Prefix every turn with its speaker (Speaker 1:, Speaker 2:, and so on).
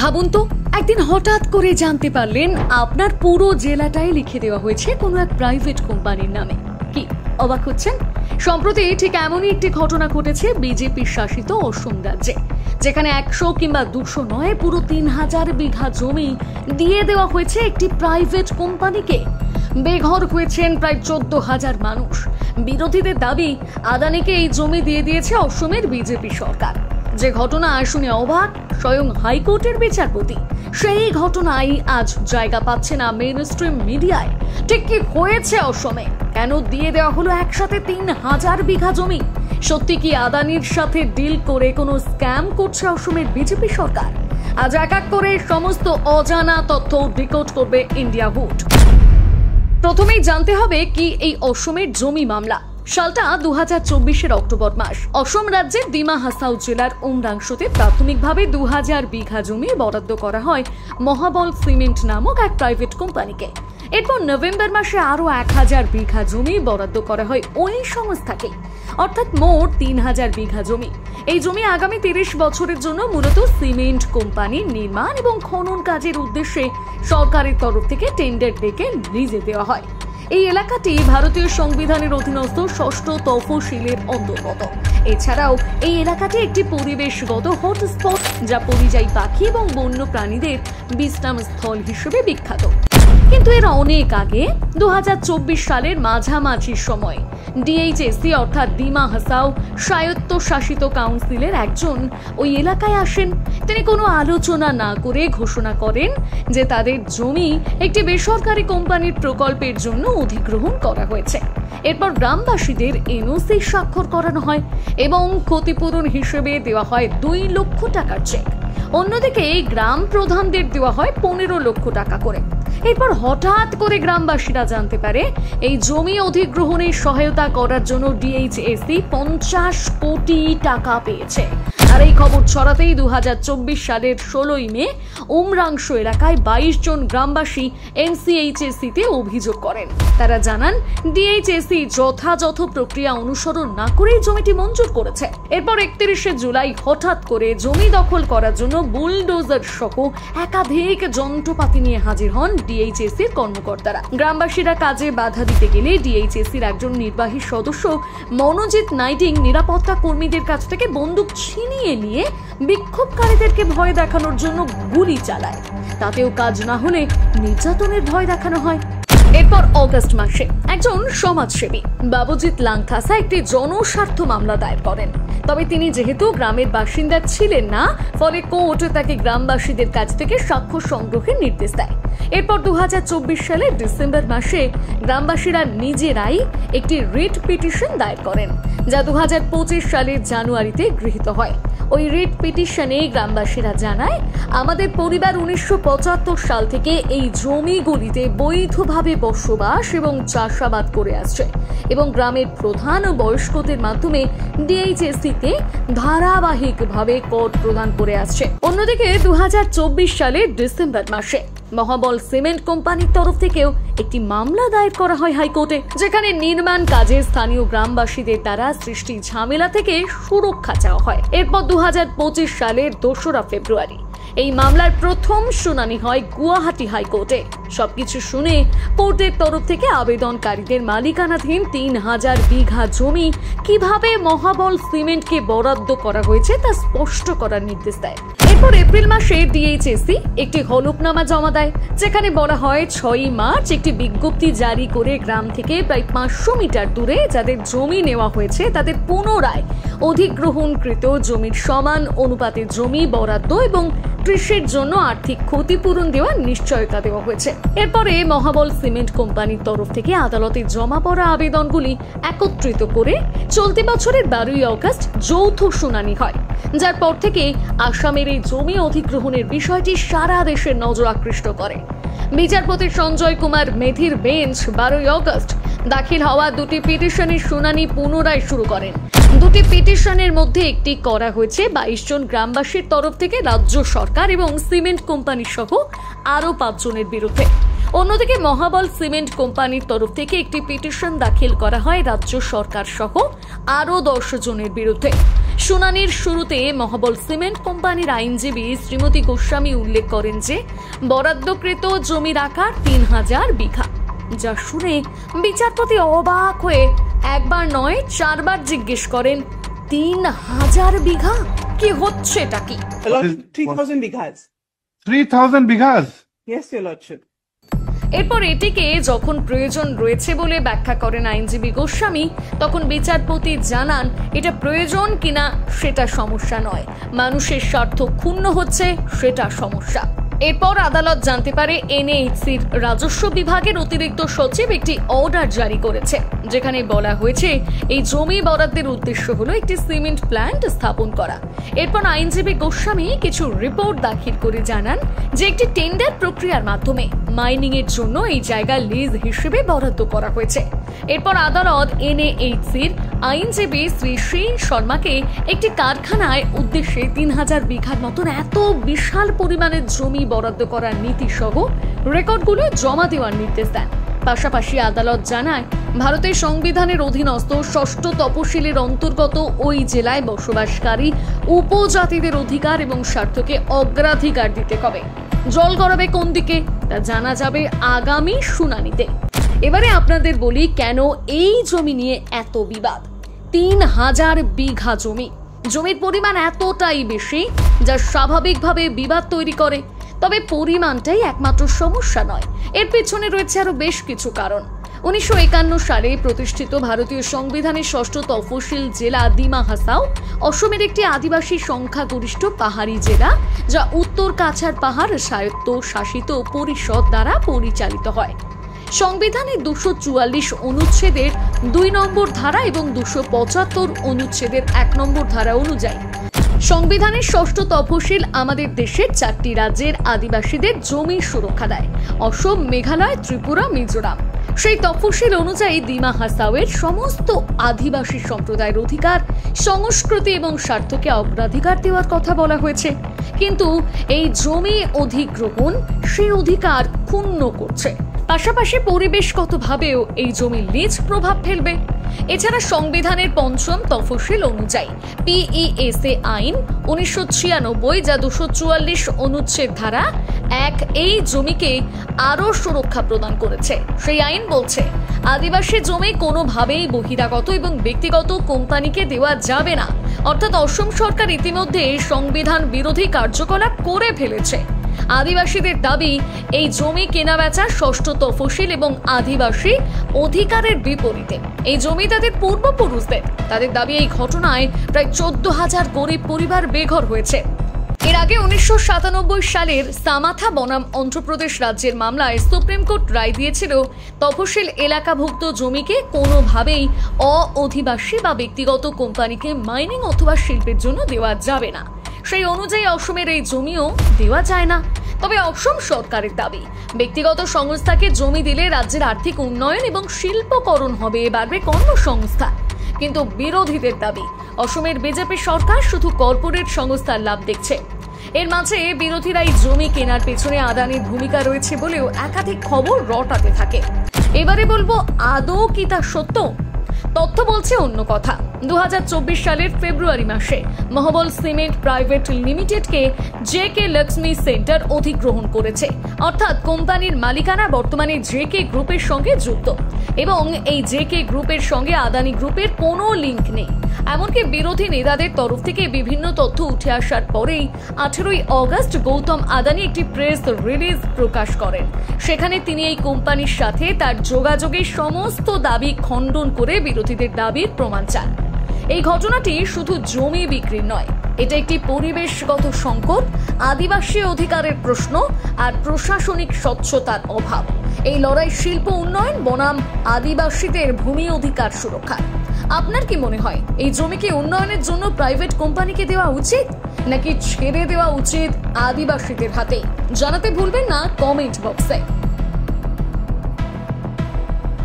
Speaker 1: ভাবুন তো, একদিন হঠাৎ করে জানতে পারলেন আপনার পুরো জেলাটাই লিখে দেওয়া হয়েছে কোনো এক প্রাইভেট কোম্পানির নামে। কি অবাক হচ্ছেন? সম্প্রতি ঠিক এমনই একটি ঘটনা ঘটেছে বিজেপি শাসিত অসম রাজ্যে, যেখানে 100 কিংবা 200 নয়, পুরো 3000 বিঘা জমি দিয়ে দেওয়া হয়েছে একটি প্রাইভেট কোম্পানিকে। বেঘর হয়েছেন প্রায় 14,000 মানুষ। বিরোধীদের দাবি, আদানিকে এই জমি দিয়ে দিয়েছে অসমের বিজেপি সরকার। যে ঘটনা শুনে অবাক স্বয়ং হাইকোর্টের বিচারপতি। সেই ঘটনাই আজ জায়গা পাচ্ছে না মেইন স্ট্রিম মিডিয়ায়। ঠিক কি হয়েছে অসমে? কেন দিয়ে দেওয়া হলো একসাথে 3000 বিঘা জমি? সত্যি কি আদানির সাথে ডিল করে কোনো স্ক্যাম করছে অসমের বিজেপি সরকার? আজ এক এক করে সমস্ত অজানা তথ্য ডিকোড করবে ইন্ডিয়া বুট। প্রথমেই জানতে হবে কি এই অসমের জমি মামলা। সালটা 2024-এর অক্টোবর মাস। অসম রাজ্যের ডিমা হাসাও জেলার উমরাংশতে প্রাথমিকভাবে 2000 বিঘা জমি বরাদ্দ করা হয় মহাবল সিমেন্ট নামক এক প্রাইভেট কোম্পানিকে। এরপর নভেম্বর মাসে আরো 1000 বিঘা জমি বরাদ্দ করা হয় ওই সংস্থাকে, অর্থাৎ মোট 3000 বিঘা জমি। এই জমি আগামী 30 বছরের জন্য মূলত সিমেন্ট কোম্পানির নির্মাণ এবং খনন কাজের উদ্দেশ্যে সরকারের তরফ থেকে টেন্ডার ডেকে লিজে দেওয়া হয়। এই এলাকাটি ভারতীয় সংবিধানের অধীনস্থ 6ষ্ঠ তফসিলের অন্তর্গত। এছাড়াও এই এলাকাটি একটি পরিবেশগত হটস্পট, যা পরিযায়ী পাখি এবং বন্য প্রাণীদের বিশ্রাম স্থল হিসেবে বিখ্যাত। কিন্তু এর অনেক আগে 2024 সালের মাঝামাঝির সময় ডিএইচএসি অর্থাৎ ডিমা হাসাও স্বায়ত্তশাসিত কাউন্সিলের একজন ওই এলাকায় আসেন। তিনি কোনো আলোচনা না করে ঘোষণা করেন যে তাদের জমি একটি বেসরকারি কোম্পানির প্রকল্পের জন্য অধিগ্রহণ করা হয়েছে। এরপর গ্রামবাসীদের এনওসি স্বাক্ষর করানো হয় এবং ক্ষতিপূরণ হিসেবে দেওয়া হয় 2 লক্ষ টাকার চেক। অন্যদিকে গ্রাম প্রধানদের দেওয়া হয় 15 লক্ষ টাকা করে। এরপর হঠাৎ করে গ্রামবাসীরা জানতে পারে এই জমি অধিগ্রহণে সহায়তা করার জন্য ডিএইচএসি 50 কোটি টাকা পেয়েছে। আর এই খবর ছড়াতেই 2024 সালের 16 মে উমরাংশ এলাকায় 22 জন গ্রামবাসী এনসিএইচএসি-তে অভিযোগ করেন। তারা জানান ডিএইচএসি যথাযথ প্রক্রিয়া অনুসরণ না করেই জমিটি মঞ্জুর করেছে। এরপর 31শে জুলাই হঠাৎ করে জমি দখল করার জন্য বুলডোজার সহ একাধিক যন্ত্রপাতি নিয়ে হাজির হন ডিএইচএসির কর্মকর্তারা। গ্রামবাসীরা কাজে বাধা দিতে গেলে ডিএইচএসির একজন নির্বাহী সদস্য মনোজিৎ নাইটিং নিরাপত্তা কর্মীদের কাছ থেকে বন্দুক ছিনিয়ে নিয়ে বিক্ষোভকারীদেরকে ভয় দেখানোর জন্য গুলি চালায়। তাতেও কাজ না হলে নির্যাতনের ভয় দেখানো হয়। এরপর অগস্ট মাসে একজন সমাজসেবী বাবুজিৎ লাংথাসা একটি জনস্বার্থ মামলা দায়ের করেন। তবে তিনি যেহেতু গ্রামের বাসিন্দা ছিলেন না, ফলে কোর্ট তাকে গ্রামবাসীদের কাছ থেকে সাক্ষ্য সংগ্রহের নির্দেশ দেয়। এরপর 2024 সালের ডিসেম্বর মাসে গ্রামবাসীরা নিজেরাই একটি রিট পিটিশন দায়ের করেন, যা 2025 সালের জানুয়ারিতে গৃহীত হয়। ওই রিট পিটিশনে গ্রামবাসীরা জানায়, আমাদের পরিবার 1975 সাল থেকে এই জমিগুলিতে বৈধভাবে বসবাস এবং চাষাবাদ করে আসছে এবং গ্রামের প্রধান ও বয়স্কদের মাধ্যমে ডিএইচএসি-তে ধারাবাহিকভাবে কর প্রদান করে আসছে। অন্যদিকে 2024 সালের ডিসেম্বর মাসে মহাবল সিমেন্ট কোম্পানির তরফ থেকেও একটি মামলা দায়ের করা হয় হাইকোর্টে, যেখানে নির্মাণ কাজে স্থানীয় গ্রামবাসীদের দ্বারা সৃষ্টি ঝামেলা থেকে সুরক্ষা চাওয়া হয়। এরপর 2025 সালের 2রা ফেব্রুয়ারি এই মামলার প্রথম শুনানি হয় গুয়াহাটি হাইকোর্টে। সবকিছু শুনে কোর্টের তরফ থেকে আবেদনকারীদের মালিকানাধীন 3000 বিঘা জমি কিভাবে মহাবল সিমেন্টকে বরাদ্দ করা হয়েছে তা স্পষ্ট করার নির্দেশ দেয়। এরপর এপ্রিল মাসে ডিএইচএসি একটি হলফনামা জমা দেয়, যেখানে বলা হয় 6 মার্চ একটি বিজ্ঞপ্তি জারি করে গ্রাম থেকে প্রায় 500 মিটার দূরে যাদের জমি নেওয়া হয়েছে তাদের পুনরায় অধিগ্রহণকৃত জমির সমান অনুপাতে জমি বরাদ্দ এবং কৃষির জন্য আর্থিক ক্ষতিপূরণ দেওয়ার নিশ্চয়তা দেওয়া হয়েছে। এরপরে মহাবল সিমেন্ট কোম্পানির তরফ থেকে আদালতে জমা পড়া আবেদনগুলি একত্রিত করে চলতি বছরের 12ই অগস্ট যৌথ শুনানি হয়, যার পর থেকে আসামের এই জমি অধিগ্রহণের বিষয়টি সারা দেশের নজর আকৃষ্ট করে। বিচারপতি সঞ্জয় কুমার মেধির বেঞ্চ 12ই অগস্ট দাখিল হওয়া 2টি পিটিশনের শুনানি পুনরায় শুরু করেন। 2টি পিটিশনের মধ্যে একটি করা হয়েছে 22 জন গ্রামবাসীর তরফ থেকে রাজ্য সরকার এবং সিমেন্ট কোম্পানি সহ আরো 5 জনের বিরুদ্ধে। অন্যদিকে মহাবল সিমেন্ট কোম্পানির তরফ থেকে একটি পিটিশন দাখিল করা হয় রাজ্য সরকার সহ আরো 10 জনের বিরুদ্ধে। শুনানির শুরুতে মহাবল সিমেন্ট কোম্পানির আইনজীবী শ্রীমতী গোস্বামী উল্লেখ করেন যে বরাদ্দকৃত জমির আকার 3000 বিঘা, যা শুনে বিচারপতি অবাক হয়ে একবার নয় 4 বার জিজ্ঞেস করেন 3000 বিঘা কি হচ্ছে এটা কি?
Speaker 2: 3,000 bighas.
Speaker 3: 3,000 bighas?
Speaker 2: Yes, your lordship.
Speaker 1: এরপর এটিকে যখন প্রয়োজন রয়েছে বলে ব্যাখ্যা করেন আইনজীবী গোস্বামী, তখন বিচারপতি জানান এটা প্রয়োজন কিনা সেটা সমস্যা নয়, মানুষের স্বার্থ ক্ষুণ্ণ হচ্ছে সেটা সমস্যা। এরপর আদালত জানতে পারে এনএইচসির রাজস্ব বিভাগের অতিরিক্ত সচিব একটি অর্ডার জারি করেছে, যেখানে বলা হয়েছে এই জমি বরাদ্দের উদ্দেশ্য হলো একটি সিমেন্ট প্ল্যান্ট স্থাপন করা। এরপর আইনজীবী গোস্বামী কিছু রিপোর্ট দাখিল করে জানান যে একটি টেন্ডার প্রক্রিয়ার মাধ্যমে মাইনিং এর জন্য এই জায়গা লিজ হিসেবে বরাদ্দ করা হয়েছে। এরপর আদালত এনএইচসির আইনজীবী শ্রী শ্রীন শর্মাকে একটি কারখানায় উদ্দেশ্যে 3000 বিঘার মতন এত বিশাল পরিমাণের জমি বরাদ্দ করার নীতি সহ রেকর্ডগুলো জমা দেওয়ার নির্দেশ দেন। পাশাপাশি আদালত জানায় ভারতের সংবিধানের অধীনস্থ 6ষ্ঠ তপশিলের অন্তর্গত ওই জেলায় বসবাসকারী উপজাতিদের অধিকার এবং স্বার্থকে অগ্রাধিকার দিতে হবে। জল গড়াবে কোন দিকে তা জানা যাবে আগামী শুনানিতে। এবারে আপনাদের বলি কেন এই জমি নিয়ে এত বিবাদ। 3000 বিঘা জমির পরিমাণ এতটাই বেশি যা স্বাভাবিকভাবে বিবাদ তৈরি করে। তবে পরিমাণটাই একমাত্র সমস্যা নয়, এর পেছনে রয়েছে আরো বেশ কিছু কারণ। 1951 সালে প্রতিষ্ঠিত ভারতীয় সংবিধানের 6ষ্ঠ তফসিল জেলা ডিমা হাসাও অসমের একটি আদিবাসী সংখ্যাগরিষ্ঠ পাহাড়ি জেলা, যা উত্তর কাছাড় পাহাড় স্বায়ত্ত শাসিত পরিষদ দ্বারা পরিচালিত হয়। সংবিধানের 244 অনুচ্ছেদের 2 নম্বর ধারা এবং 275 অনুচ্ছেদের 1 নম্বর ধারা অনুযায়ী সংবিধানের 6ষ্ঠ তফসিল আমাদের দেশের 4টি রাজ্যের আদিবাসীদের জমি সুরক্ষা দেয়: অসম, মেঘালয়, ত্রিপুরা, মিজোরাম। সেই তফসিল অনুযায়ী ডিমা হাসাওয়ের সমস্ত আদিবাসী সম্প্রদায়ের অধিকার, সংস্কৃতি এবং স্বার্থকে অগ্রাধিকার দেওয়ার কথা বলা হয়েছে। কিন্তু এই জমি অধিগ্রহণ সেই অধিকার ক্ষুণ্ণ করছে। পাশাপাশি পরিবেশগতভাবেও এই জমি লিজ প্রভাব ফেলবে। এছাড়া সংবিধানের 5ম তফসিল অনুযায়ী পিইএসএ আইন 1996, যা 244 অনুচ্ছেদ ধারা 1 এই জমিকে আরো সুরক্ষা প্রদান করেছে। সেই আইন বলছে আদিবাসী জমি কোনোভাবেই বহিরাগত এবং ব্যক্তিগত কোম্পানিকে দেওয়া যাবে না। অর্থাৎ অসম সরকার ইতিমধ্যে সংবিধান বিরোধী কার্যকলাপ করে ফেলেছে। আদিবাসীদের দাবি এই জমি কেনাবেচা 6ষ্ঠ তফসিল এবং আদিবাসী অধিকারের বিপরীতে। এই জমি তাদের পূর্বপুরুষদের। তাদের দাবি এই ঘটনায় প্রায় 14,000 গরিব পরিবার বেঘর হয়েছে। এর আগে 1997 সালের সামাথা বনাম অন্ধ্রপ্রদেশ রাজ্যের মামলায় সুপ্রিম কোর্ট রায় দিয়েছিল তফসিল এলাকাভুক্ত জমিকে কোনোভাবেই অধিবাসী বা ব্যক্তিগত কোম্পানিকে মাইনিং অথবা শিল্পের জন্য দেওয়া যাবে না। সেই অনুযায়ী অসমের এই জমিও দেওয়া যায় না। তবে অসম সরকারের দাবি ব্যক্তিগত সংস্থাকে জমি দিলে রাজ্যের আর্থিক উন্নয়ন এবং শিল্পকরণ হবে, বাড়বে কর্মসংস্থান। কিন্তু বিরোধীদের দাবি অসমের বিজেপি সরকার শুধু কর্পোরেট সংস্থার লাভ দেখছে। এর মাঝে বিরোধীরা এই জমি কেনার পেছনে আদানির ভূমিকা রয়েছে বলেও একাধিক খবর রটাতে থাকে। এবারে বলবো আদৌ কি তা সত্য? তথ্য বলছে অন্য কথা। 2024 সালের ফেব্রুয়ারি মাসে মহাবল সিমেন্ট প্রাইভেট লিমিটেডকে জেকে লক্ষ্মী সেন্টার অধিগ্রহণ করেছে। অর্থাৎ কোম্পানির মালিকানা বর্তমানে জেকে গ্রুপের সঙ্গে যুক্ত এবং এই জেকে গ্রুপের সঙ্গে আদানি গ্রুপের কোনো লিঙ্ক নেই। এমনকি বিরোধী নেতাদের তরফ থেকে বিভিন্ন তথ্য উঠে আসার পরেই 18 আগস্ট গৌতম আদানি একটি প্রেস রিলিজ প্রকাশ করেন। সেখানে তিনি এই কোম্পানির সাথে তার যোগাযোগের সমস্ত দাবি খণ্ডন করে বিরোধীদের দাবির প্রমাণ চান। এই ঘটনাটি শুধু জমি বিক্রির নয়, এটা একটি পরিবেশগত সংকট, আদিবাসী অধিকারের প্রশ্ন আর প্রশাসনিক স্বচ্ছতার অভাব। এই লড়াই শিল্প উন্নয়ন বনাম আদিবাসীদের ভূমি অধিকার সুরক্ষা। আপনার কি মনে হয় এই জমিকে উন্নয়নের জন্য প্রাইভেট কোম্পানিকে দেওয়া উচিত নাকি ছেড়ে দেওয়া উচিত আদিবাসীদের হাতে? জানাতে ভুলবেন না কমেন্ট বক্সে।